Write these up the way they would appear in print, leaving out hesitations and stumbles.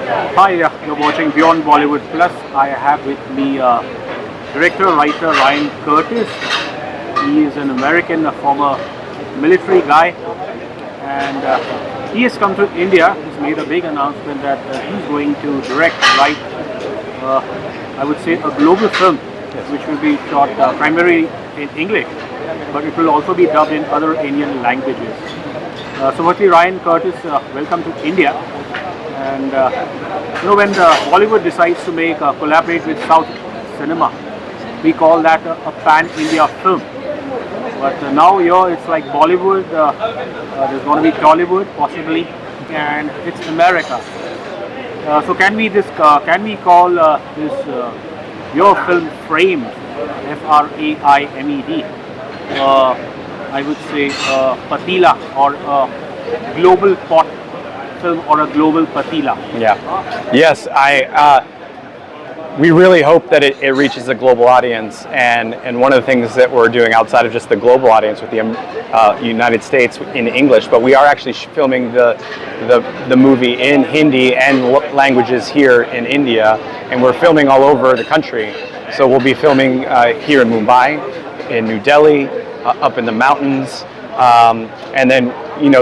Hi, you're watching Beyond Bollywood Plus. I have with me director, writer Ryan Curtis. He is an American, a former military guy, and he has come to India. He's made a big announcement that he's going to write, I would say, a global film, which will be shot primarily in English, but it will also be dubbed in other Indian languages. So firstly, Ryan Curtis, welcome to India. And when Bollywood decides to collaborate with South cinema, we call that a pan-India film. But now here it's like Bollywood, there's going to be Tollywood possibly, and it's America. So can we call this your film FrAImed, FrAImed? I would say Patila, or a global pot film, or a global Patila. Yeah. Yes, we really hope that it reaches a global audience, and one of the things that we're doing outside of just the global audience with the United States in English, but we are actually filming the movie in Hindi and languages here in India, and we're filming all over the country. So we'll be filming here in Mumbai, in New Delhi, up in the mountains, and then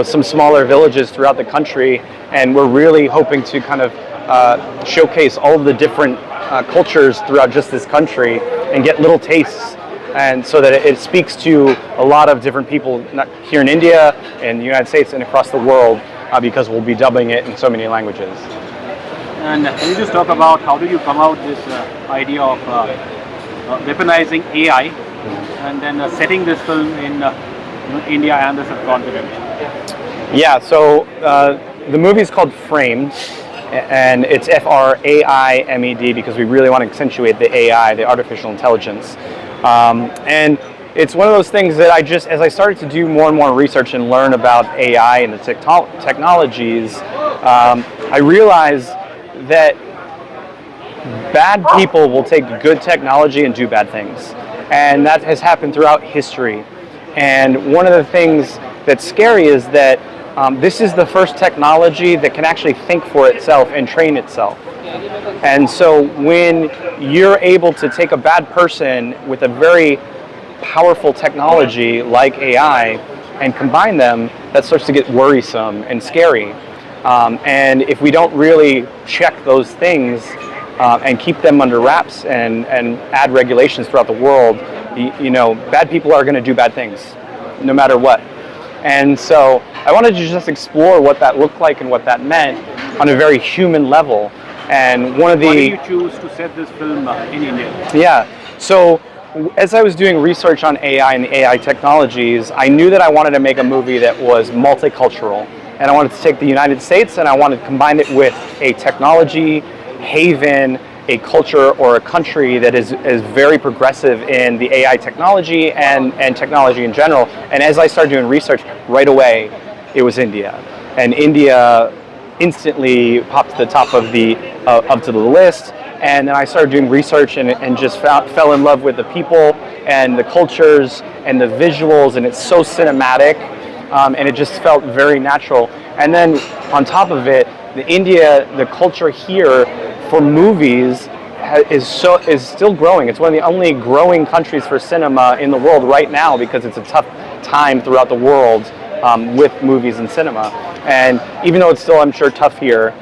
some smaller villages throughout the country, and we're really hoping to kind of showcase all of the different cultures throughout just this country and get little tastes, and so that it speaks to a lot of different people here in India, in the United States, and across the world, because we'll be dubbing it in so many languages. And can you just talk about how do you come out this idea of weaponizing AI and then setting this film in India and the subcontinent? Yeah, so the movie is called FrAImed, and it's FrAImed because we really want to accentuate the AI, the artificial intelligence. And it's one of those things that as I started to do more and more research and learn about AI and the technologies, I realized that bad people will take good technology and do bad things. And that has happened throughout history. And one of the things that's scary is that this is the first technology that can actually think for itself and train itself. And so when you're able to take a bad person with a very powerful technology like AI and combine them, that starts to get worrisome and scary. And if we don't really check those things and keep them under wraps and add regulations throughout the world, bad people are going to do bad things, no matter what. And so I wanted to just explore what that looked like and what that meant on a very human level. And one of the... Why did you choose to set this film in India? Yeah, so as I was doing research on AI and the AI technologies, I knew that I wanted to make a movie that was multicultural. And I wanted to take the United States and I wanted to combine it with a technology haven, a culture or a country that is very progressive in the AI technology and technology in general. And as I started doing research, right away, it was India. And India instantly popped to the top of up to the list. And then I started doing research and just fell in love with the people and the cultures and the visuals, and it's so cinematic, and it just felt very natural. And then on top of it, the culture here for movies is still growing. It's one of the only growing countries for cinema in the world right now, because it's a tough time throughout the world with movies and cinema. And even though it's still, I'm sure, tough here,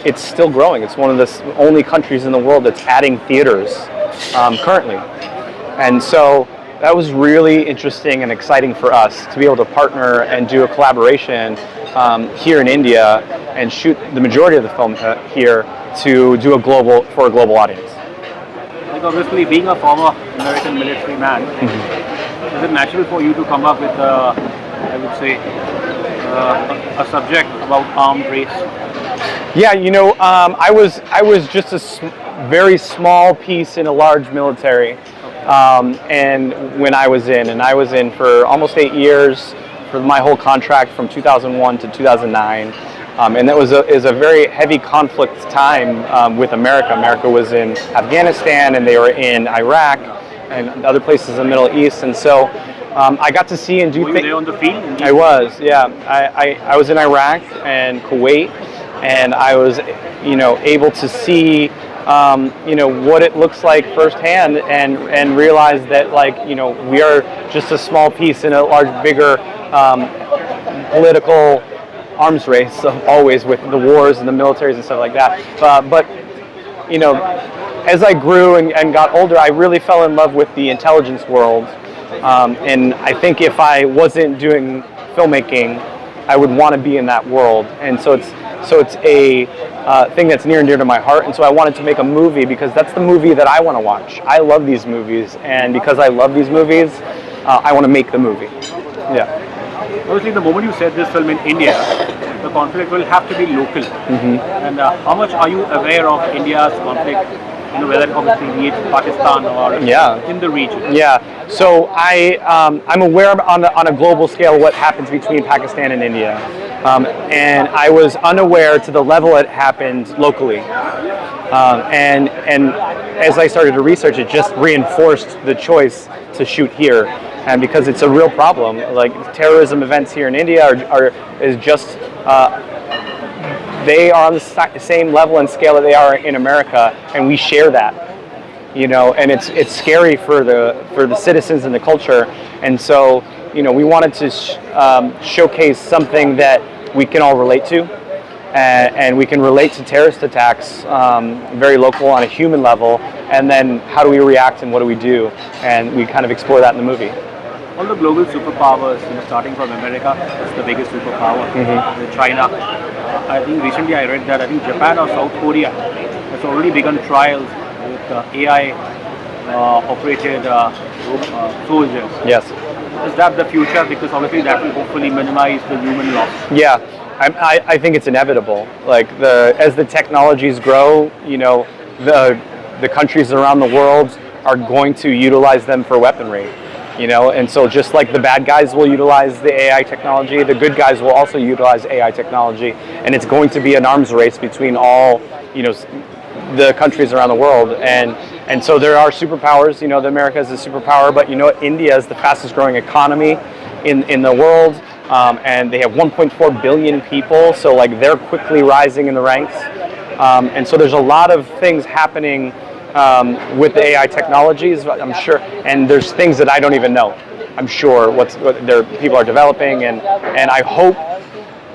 it's still growing. It's one of the only countries in the world that's adding theaters currently. And so that was really interesting and exciting for us to be able to partner and do a collaboration here in India and shoot the majority of the film here to do for a global audience. Like, obviously, being a former American military man, is it natural for you to come up with I would say a subject about armed race? Yeah, I was just a very small piece in a large military, and when I was in for almost 8 years for my whole contract from 2001 to 2009. And that was a very heavy conflict time with America. America was in Afghanistan, and they were in Iraq and other places in the Middle East. And so I got to see and do things. Were you there on the field? I was, yeah. I was in Iraq and Kuwait, and I was, able to see, what it looks like firsthand, and realize that, we are just a small piece in a bigger political arms race, always with the wars and the militaries and stuff like that. But as I grew and got older, I really fell in love with the intelligence world. And I think if I wasn't doing filmmaking, I would want to be in that world. And so it's a thing that's near and dear to my heart. And so I wanted to make a movie because that's the movie that I want to watch. I love these movies, and because I love these movies, I want to make the movie. Yeah. Obviously, the moment you said this film in India, the conflict will have to be local. And how much are you aware of India's conflict? Whether obviously be it Pakistan or in the region. Yeah. So I'm aware on a global scale what happens between Pakistan and India, and I was unaware to the level it happened locally. And as I started to research, it just reinforced the choice to shoot here, and because it's a real problem. Like terrorism events here in India is just. They are on the same level and scale that they are in America, and we share that, and it's scary for the citizens and the culture. And so, we wanted to showcase something that we can all relate to, and we can relate to terrorist attacks, very local on a human level, and then how do we react and what do we do, and we kind of explore that in the movie. All the global superpowers, starting from America, that's the biggest superpower, China. I think recently I read that Japan or South Korea has already begun trials with AI operated soldiers. Yes. Is that the future? Because obviously that will hopefully minimize the human loss. Yeah, I think it's inevitable. Like as the technologies grow, the countries around the world are going to utilize them for weaponry. And so just like the bad guys will utilize the AI technology, the good guys will also utilize AI technology, and it's going to be an arms race between all, the countries around the world. And so there are superpowers. The America is a superpower, but India is the fastest growing economy in the world, and they have 1.4 billion people. So they're quickly rising in the ranks, and so there's a lot of things happening. With the AI technologies, I'm sure, and there's things that I don't even know. I'm sure what people are developing, and I hope,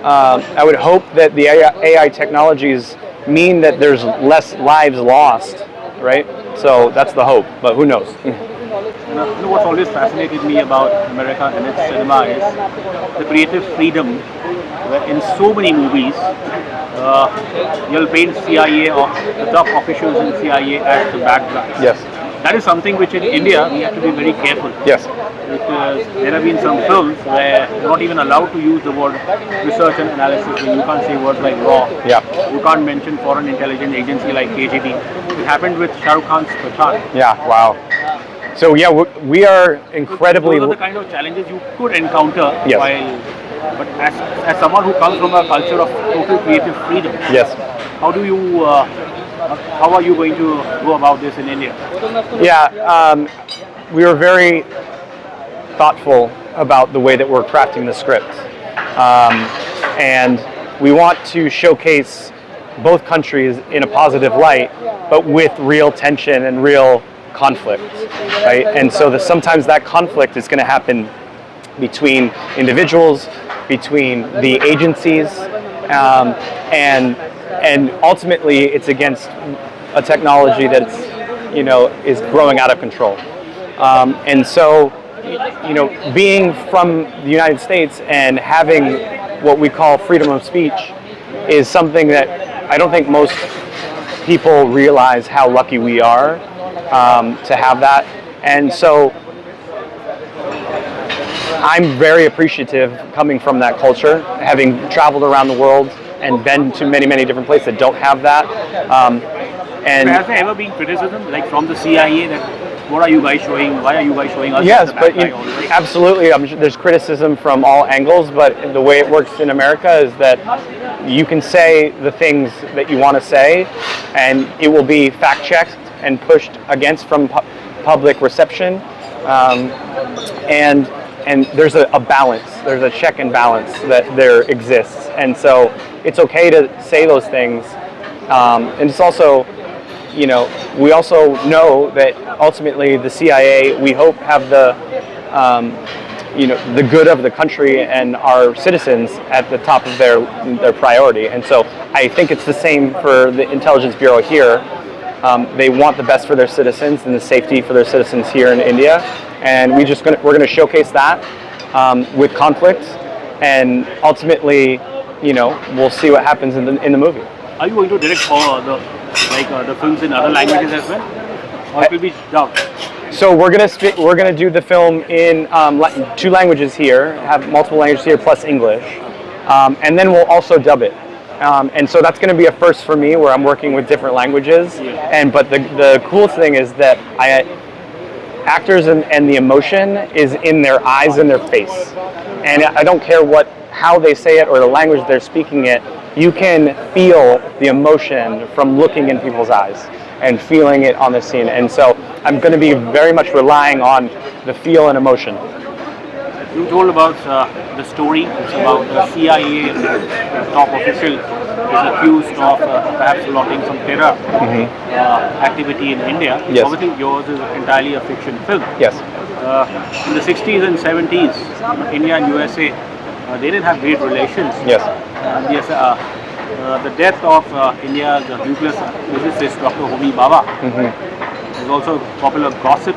I would hope that the AI technologies mean that there's less lives lost, right? So that's the hope, but who knows? What's always fascinated me about America and its cinema is the creative freedom, where in so many movies you'll paint CIA or the top officials in CIA as the bad guys. Yes. That is something which in India we have to be very careful. Yes. Because there have been some films where you're not even allowed to use the word research and analysis. You can't say words like raw. Yeah. You can't mention foreign intelligence agency like KGB. It happened with Shah Rukh Khan's Pathaan. Yeah. Wow. So yeah, we are incredibly. Those are the kind of challenges you could encounter. Yes. But as someone who comes from a culture of total creative freedom, yes. How are you going to go about this in India? Yeah, we were very thoughtful about the way that we're crafting the script, and we want to showcase both countries in a positive light, but with real tension and real conflict, right? And so sometimes that conflict is going to happen between individuals, between the agencies, and ultimately it's against a technology that's is growing out of control. And so being from the United States and having what we call freedom of speech is something that I don't think most people realize how lucky we are to have that. And so I'm very appreciative coming from that culture, having traveled around the world and been to many, many different places that don't have that. And has there ever been criticism, like from the CIA, that what are you guys showing? Why are you guys showing us? Yes, but absolutely. I'm sure there's criticism from all angles, but the way it works in America is that you can say the things that you want to say, and it will be fact-checked and pushed against from public reception. And there's a balance, there's a check and balance that there exists. And so it's okay to say those things. And it's also, we also know that ultimately the CIA, we hope, have the good of the country and our citizens at the top of their priority. And so I think it's the same for the Intelligence Bureau here. They want the best for their citizens and the safety for their citizens here in India. And we're going to showcase that with conflict, and ultimately, we'll see what happens in the movie. Are you going to direct all the films in other languages as well, or it will be dubbed? So we're gonna do the film in 2 languages here, have multiple languages here plus English, and then we'll also dub it. And so that's going to be a first for me, where I'm working with different languages. But the cool thing is that actors and the emotion is in their eyes and their face, and I don't care how they say it or the language they're speaking it. You can feel the emotion from looking in people's eyes and feeling it on the scene. And so I'm going to be very much relying on the feel and emotion. You told about the story. It's about the CIA top official is accused of perhaps plotting some terror activity in India. Yes. Obviously, yours is entirely a fiction film. Yes. In the 60s and 70s, India and USA, they didn't have great relations. Yes. Yes. The death of India's nuclear physicist, Dr. Homi Bhabha, is also popular gossip.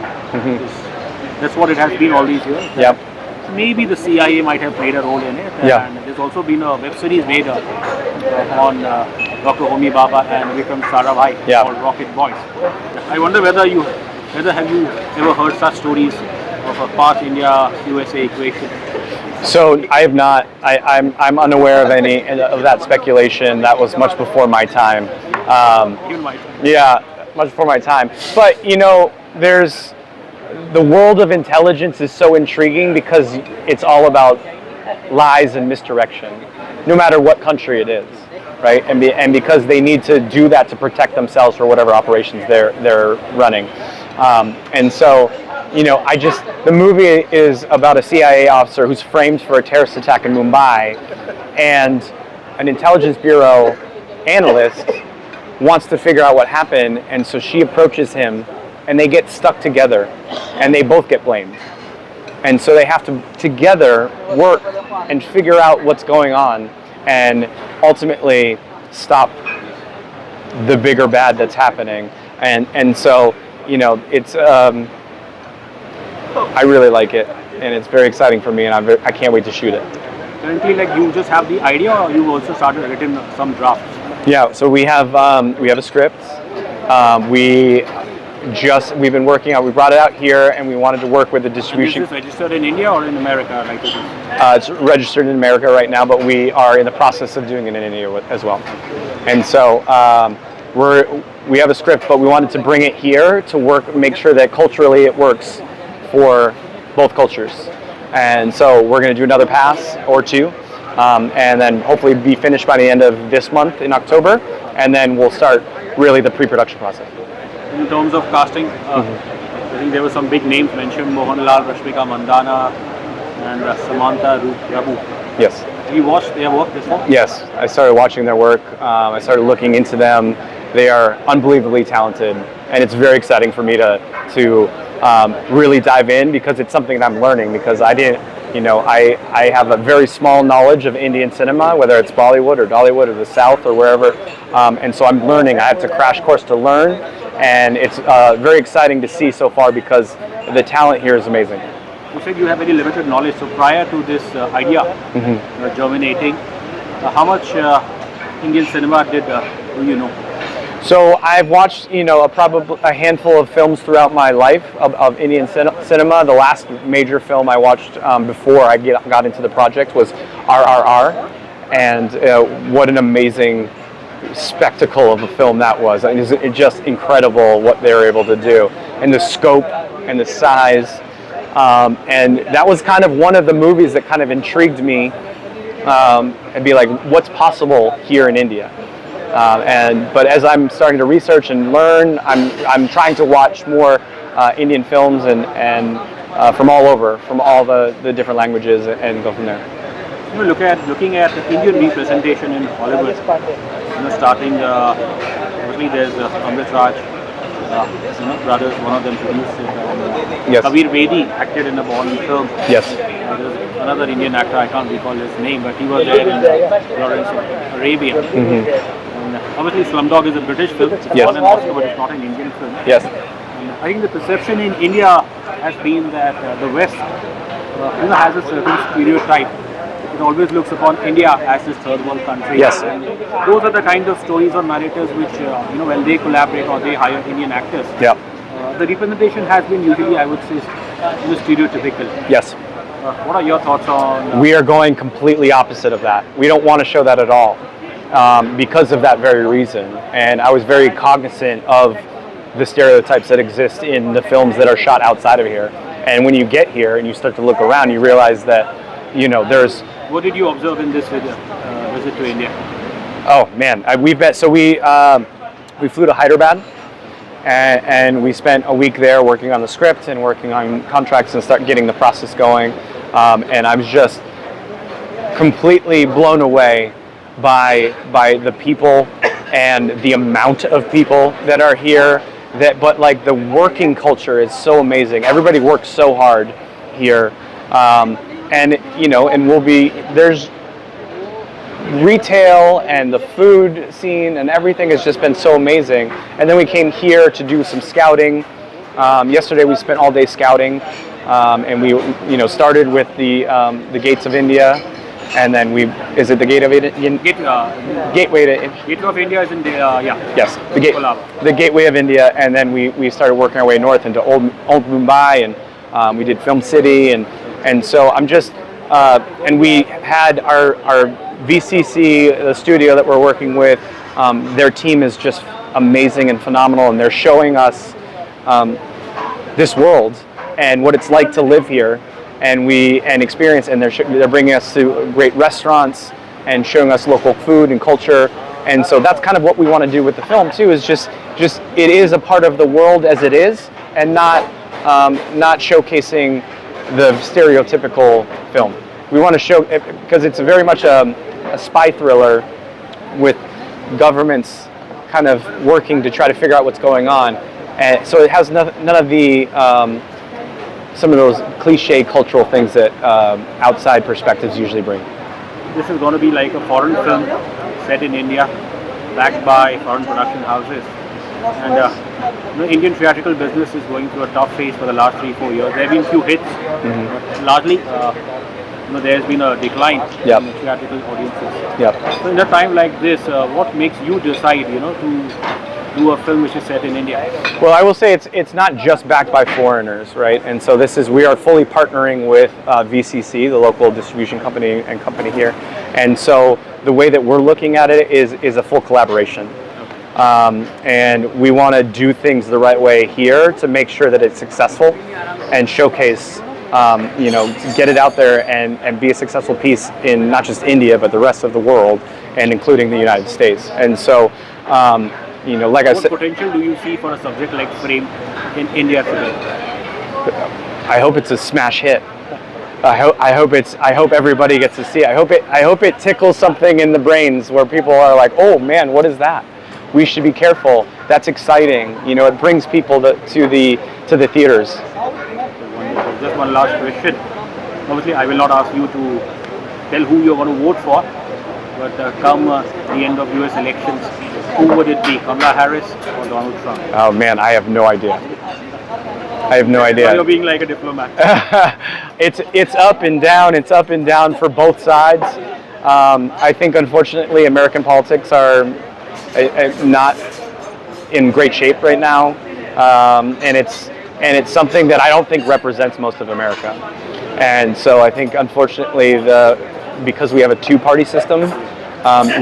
That's what it has been all these years. Yep. Maybe the CIA might have played a role in it. Yeah. And there's also been a web series made on Dr. Homi Bhabha and Vikram Sarabhai called Rocket Boys. I wonder whether have you ever heard such stories of a past India-USA equation? So I have not. I'm unaware of any of that speculation. That was much before my time. Even my time. Yeah, much before my time. But there's the world of intelligence is so intriguing because it's all about lies and misdirection, no matter what country it is, right? And because they need to do that to protect themselves for whatever operations they're running. And so, the movie is about a CIA officer who's framed for a terrorist attack in Mumbai, and an Intelligence Bureau analyst wants to figure out what happened, and so she approaches him, and they get stuck together, and they both get blamed. And so they have to together work and figure out what's going on, and ultimately stop the bigger bad that's happening. And so, it's I really like it, and it's very exciting for me, and I can't wait to shoot it. Currently, you just have the idea, or you also started written some drafts? Yeah, so we have a script. We've been working on. We brought it out here, and we wanted to work with the distribution. And is this registered in India or in America? It's registered in America right now, but we are in the process of doing it in India as well. And so we have a script, but we wanted to bring it here to make sure that culturally it works for both cultures. And so we're going to do another pass or 2, and then hopefully be finished by the end of this month in October, and then we'll start really the pre-production process. In terms of casting, I think there were some big names mentioned: Mohanlal, Rashmika Mandanna, and Samantha. Yes. Have you watched their work before? Yes, I started watching their work. I started looking into them. They are unbelievably talented, and it's very exciting for me to really dive in, because it's something that I'm learning, because I didn't, I have a very small knowledge of Indian cinema, whether it's Bollywood or Dollywood or the South or wherever, and so I'm learning. I have to crash course to learn, and it's very exciting to see so far, because the talent here is amazing. You said you have very limited knowledge, so prior to this idea germinating, how much Indian cinema do you know? So I've watched, probably a handful of films throughout my life of Indian cinema. The last major film I watched before I got into the project was RRR, and what an amazing spectacle of a film that was. I mean, it's just incredible what they were able to do, and the scope and the size. And that was kind of one of the movies that kind of intrigued me, and be like, what's possible here in India? But as I'm starting to research and learn, I'm trying to watch more Indian films and from all over, from all the different languages, and go from there. looking at the Indian representation in Hollywood, starting obviously there's Amrit Raj, brothers, one of them produced it. Yes. Kabir Bedi acted in a Bollywood film. Yes. There's another Indian actor, I can't recall his name, but he was there in Lawrence of Arabia. And obviously Slumdog is a British film. It's Yes. won an Oscar, but it's not an Indian film. Yes. And I think the perception in India has been that the West has a certain stereotype. It always looks upon India as this third world country. Yes. And those are the kind of stories or narratives which, when they collaborate or they hire Indian actors, Yeah. the representation has been usually, I would say, stereotypical. Yes. What are your thoughts on? We are going completely opposite of that. We don't want to show that at all because of that very reason. And I was very cognizant of the stereotypes that exist in the films that are shot outside of here. And when you get here and you start to look around, you realize that, there's... What did you observe in this visit to India? Oh man, we flew to Hyderabad, and we spent a week there working on the script and working on contracts and start getting the process going. And I was just completely blown away by the people and the amount of people that are here. But like the working culture is so amazing. Everybody works so hard here. And there's retail and the food scene and everything has just been so amazing. And then we came here to do some scouting. Yesterday we spent all day scouting, and we started with the gates of India, and then is it the gate of India? Gateway to Gateway of India is in the yes, the gateway of India, and then we started working our way north into old Mumbai, and we did Film City, and so I'm just and we had our VCC, the studio that we're working with. Their team is just amazing and phenomenal, and they're showing us this world and what it's like to live here, and experience. And they're bringing us to great restaurants and showing us local food and culture. And so that's kind of what we want to do with the film too. Is just it is a part of the world as it is, and not showcasing the stereotypical film. We want to show, because it's very much a spy thriller with governments kind of working to try to figure out what's going on, and so it has none of the some of those cliche cultural things that outside perspectives usually bring. This is going to be like a foreign film set in India, backed by foreign production houses. And the Indian theatrical business is going through a tough phase for the last 3-4 years. There have been few hits, but largely there has been a decline Yep. in theatrical audiences. Yep. So in a time like this, what makes you decide, to do a film which is set in India? Well, I will say it's not just backed by foreigners, right? And so we are fully partnering with VCC, the local distribution company here. And so the way that we're looking at it is a full collaboration. And we want to do things the right way here to make sure that it's successful and showcase, to get it out there and be a successful piece in not just India, but the rest of the world, and including the United States. And so, like I said, what potential do you see for a subject like FrAImed in India today? I hope it's a smash hit. I hope everybody gets to see it. I hope it tickles something in the brains where people are like, oh man, what is that? We should be careful. That's exciting. It brings people to the theaters. Wonderful. Just one last question. Obviously, I will not ask you to tell who you're going to vote for, but come the end of US elections, who would it be? Kamala Harris or Donald Trump? Oh man, I have no idea. So you're being like a diplomat. It's up and down. It's up and down for both sides. I think unfortunately American politics are not in great shape right now, and it's something that I don't think represents most of America. And so I think unfortunately because we have a two-party system,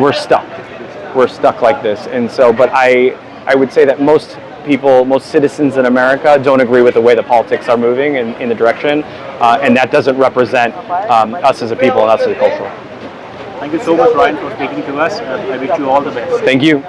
we're stuck like this. And so, but I would say that most citizens in America don't agree with the way the politics are moving in the direction, and that doesn't represent us as a people and us as a culture. Thank you so much, Ryan, for speaking to us. I wish you all the best. Thank you.